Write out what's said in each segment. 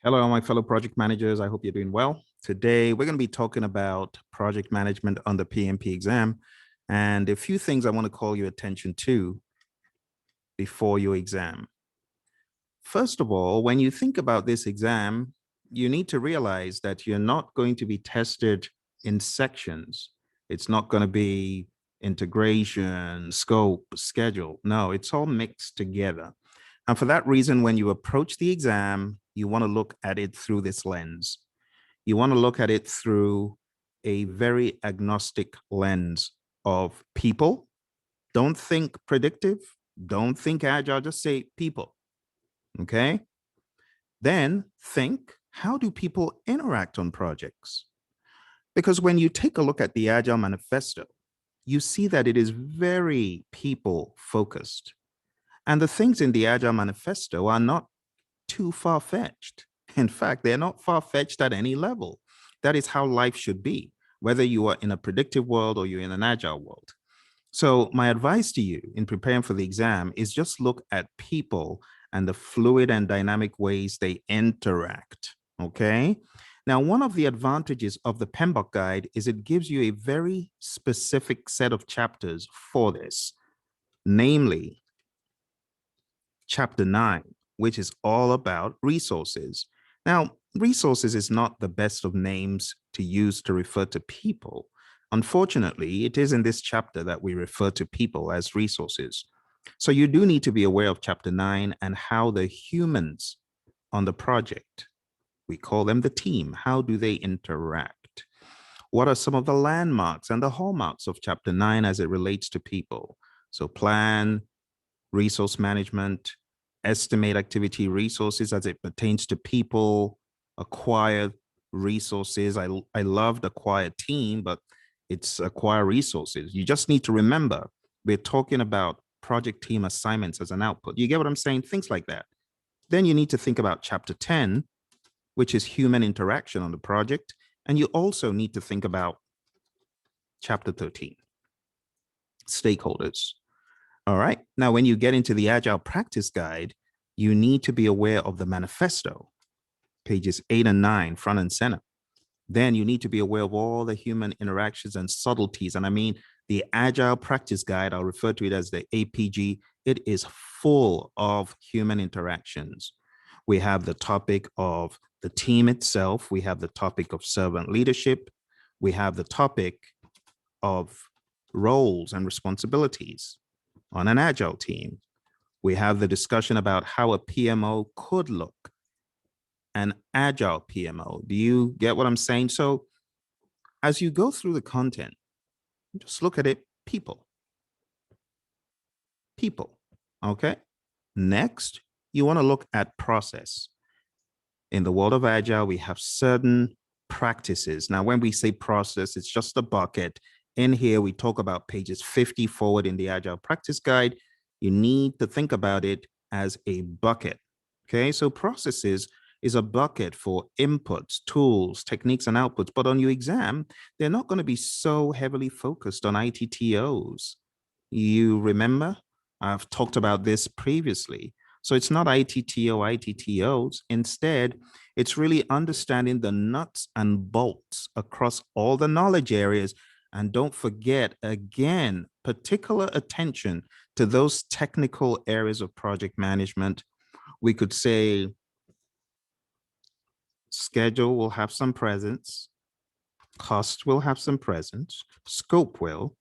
Hello, all my fellow project managers. I hope you're doing well. Today, we're going to be talking about project management on the PMP exam and a few things I want to call your attention to before your exam. First of all, when you think about this exam, you need to realize that you're not going to be tested in sections. It's not going to be integration, scope, schedule. No, it's all mixed together. And for that reason, when you approach the exam, you want to look at it through this lens. You want to look at it through a very agnostic lens of people. Don't think predictive. Don't think agile. Just say people. Okay. Then think, how do people interact on projects? Because when you take a look at the Agile Manifesto, you see that it is very people focused. And the things in the Agile Manifesto are not too far-fetched. In fact, they're not far-fetched at any level. That is how life should be, whether you are in a predictive world or you're in an agile world. So my advice to you in preparing for the exam is just look at people and the fluid and dynamic ways they interact, okay? Now, one of the advantages of the PMBOK guide is it gives you a very specific set of chapters for this, namely chapter 9, which is all about resources. Now, resources is not the best of names to use to refer to people. Unfortunately, it is in this chapter that we refer to people as resources. So you do need to be aware of chapter 9 and how the humans on the project, we call them the team, how do they interact? What are some of the landmarks and the hallmarks of chapter 9 as it relates to people? So plan, resource management, estimate activity resources as it pertains to people, acquire resources. I loved acquire team, but it's acquire resources. You just need to remember, we're talking about project team assignments as an output. You get what I'm saying? Things like that. Then you need to think about chapter 10, which is human interaction on the project. And you also need to think about chapter 13, stakeholders. All right. Now, when you get into the Agile Practice Guide, you need to be aware of the manifesto, pages 8 and 9, front and center. Then you need to be aware of all the human interactions and subtleties. And I mean, the Agile Practice Guide, I'll refer to it as the APG. It is full of human interactions. We have the topic of the team itself. We have the topic of servant leadership. We have the topic of roles and responsibilities on an agile team. We have the discussion about how a PMO could look, an agile PMO. Do you get what I'm saying? So as you go through the content, just look at it, people. People, okay? Next, you want to look at process. In the world of agile, we have certain practices. Now, when we say process, it's just a bucket. In here, we talk about pages 50 forward in the Agile Practice Guide. You need to think about it as a bucket, okay? So processes is a bucket for inputs, tools, techniques, and outputs. But on your exam, they're not going to be so heavily focused on ITTOs. You remember? I've talked about this previously. So it's not ITTO, ITTOs. Instead, it's really understanding the nuts and bolts across all the knowledge areas. And don't forget, again, particular attention to those technical areas of project management. We could say schedule will have some presence, cost will have some presence, scope will,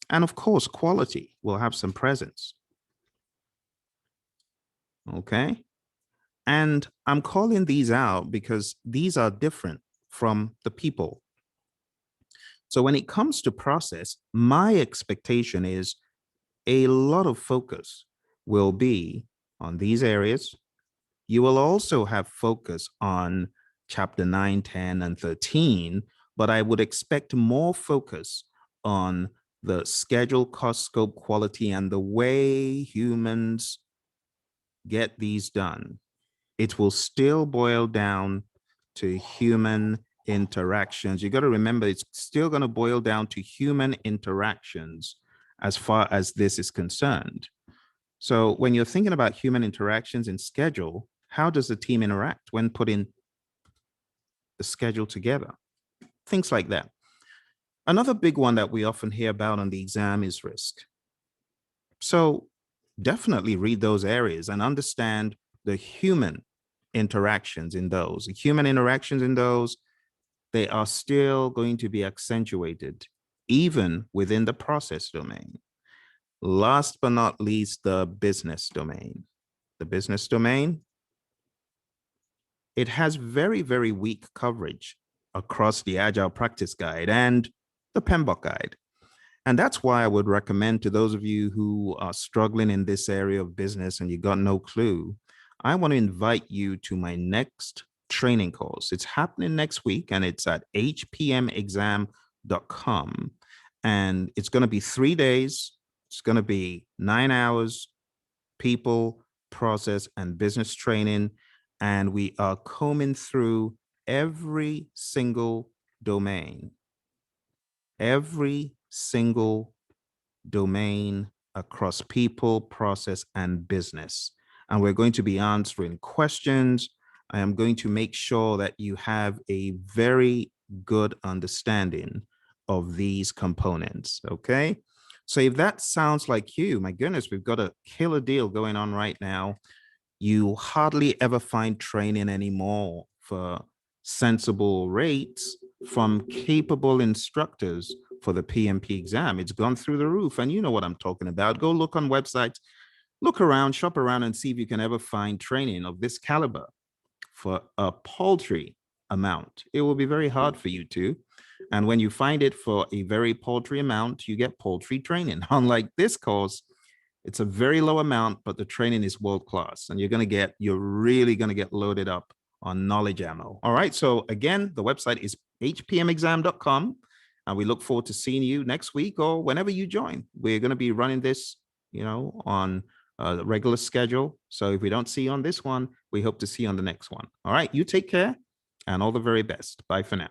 and of course, quality will have some presence. Okay. And I'm calling these out because these are different from the people. So when it comes to process, my expectation is a lot of focus will be on these areas. You will also have focus on chapter 9, 10, and 13, but I would expect more focus on the schedule, cost, scope, quality, and the way humans get these done. It will still boil down to human interactions. You got to remember, it's still going to boil down to human interactions as far as this is concerned. So when you're thinking about human interactions in schedule, How does the team interact when putting the schedule together? Things like that. Another big one that we often hear about on the exam is risk. So definitely read those areas and understand the human interactions in those. The human interactions in those, they are still going to be accentuated even within the process domain. Last but not least, the business domain. The business domain, it has very, very weak coverage across the Agile Practice Guide and the PMBOK Guide. And that's why I would recommend to those of you who are struggling in this area of business and you got no clue, I want to invite you to my next training course. It's happening next week and it's at hpmexam.com. And it's going to be 3 days. It's going to be 9 hours, people, process, and business training. And we are combing through every single domain, every single domain across people, process, and business. And we're going to be answering questions. I am going to make sure that you have a very good understanding of these components. Okay. So if that sounds like you, my goodness, we've got a killer deal going on right now. You hardly ever find training anymore for sensible rates from capable instructors for the PMP exam. It's gone through the roof. And you know what I'm talking about. Go look on websites, look around, shop around, and see if you can ever find training of this caliber for a paltry amount. It will be very hard for you to. And when you find it for a very paltry amount, you get paltry training. Unlike this course, it's a very low amount, but the training is world class. And you're really going to get loaded up on knowledge ammo. All right. So again, the website is hpmexam.com. And we look forward to seeing you next week or whenever you join. We're going to be running this, on the regular schedule. So if we don't see you on this one, we hope to see you on the next one. All right. You take care and all the very best. Bye for now.